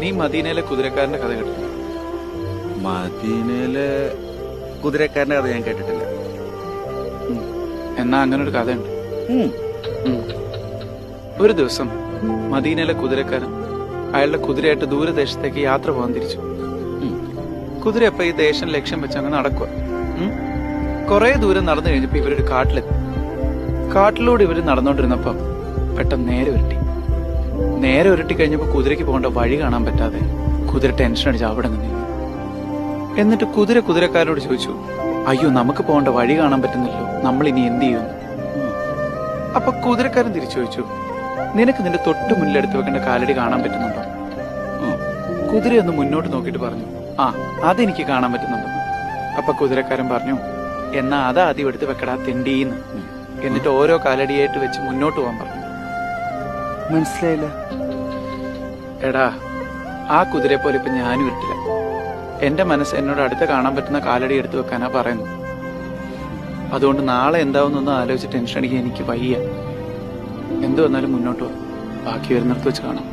നീ മദീനയിലെ കുതിരക്കാരന്റെ കഥ കേട്ടു? മദീനയിലെ കുതിരക്കാരന്റെ കഥ ഞാൻ കേട്ടിട്ടില്ല. എന്നാ അങ്ങനൊരു കഥയുണ്ട്. ഒരു ദിവസം മദീനയിലെ കുതിരക്കാരൻ അയാളുടെ കുതിരയായിട്ട് ദൂരദേശത്തേക്ക് യാത്ര പോകാൻ തിരിച്ചു. കുതിരയപ്പ ഈ ദേശം ലക്ഷ്യം വെച്ച് അങ്ങ് നടക്കുക. കുറെ ദൂരം നടന്നു കഴിഞ്ഞപ്പോ ഇവരൊരു കാട്ടിലെത്തി. കാട്ടിലൂടെ ഇവര് നടന്നോണ്ടിരുന്നപ്പോ പെട്ടെന്ന് നേരെ ഉരുട്ടി കഴിഞ്ഞപ്പോ കുതിരയ്ക്ക് പോകേണ്ട വഴി കാണാൻ പറ്റാതെ കുതിര ടെൻഷൻ അടിച്ച് അവിടെ നിന്ന്. എന്നിട്ട് കുതിരക്കാരോട് ചോദിച്ചു, അയ്യോ നമുക്ക് പോകേണ്ട വഴി കാണാൻ പറ്റുന്നില്ലല്ലോ, നമ്മൾ ഇനി എന്ത് ചെയ്യുന്നു? അപ്പൊ കുതിരക്കാരൻ തിരിച്ചു ചോദിച്ചു, നിനക്ക് നിന്റെ തൊട്ട് മുന്നിലെടുത്ത് വെക്കേണ്ട കാലടി കാണാൻ പറ്റുന്നുണ്ടോ? കുതിരയൊന്ന് മുന്നോട്ട് നോക്കിയിട്ട് പറഞ്ഞു, ആ അതെനിക്ക് കാണാൻ പറ്റുന്നുണ്ടോ. അപ്പൊ കുതിരക്കാരൻ പറഞ്ഞു, എന്നാ ആദ്യം എടുത്ത് വെക്കടാ തെണ്ടീന്ന്. എന്നിട്ട് ഓരോ കാലടിയായിട്ട് വെച്ച് മുന്നോട്ട് പോകാൻ പറഞ്ഞു. മനസ്സിലായില്ല. എടാ, ആ കുതിരയെ പോലെ ഇപ്പൊ ഞാനും ഇട്ടില്ല. എന്റെ മനസ്സ് എന്നോട് അടുത്ത് കാണാൻ പറ്റുന്ന കാലടി എടുത്തു വെക്കാനാ പറയുന്നു. അതുകൊണ്ട് നാളെ എന്താവുന്നൊന്നും ആലോചിച്ച് ടെൻഷൻ അടിക്കാൻ എനിക്ക് വയ്യ. എന്തു വന്നാലും മുന്നോട്ട് പോവാം, ബാക്കി വരുന്നിടത്ത് വെച്ച് കാണാം.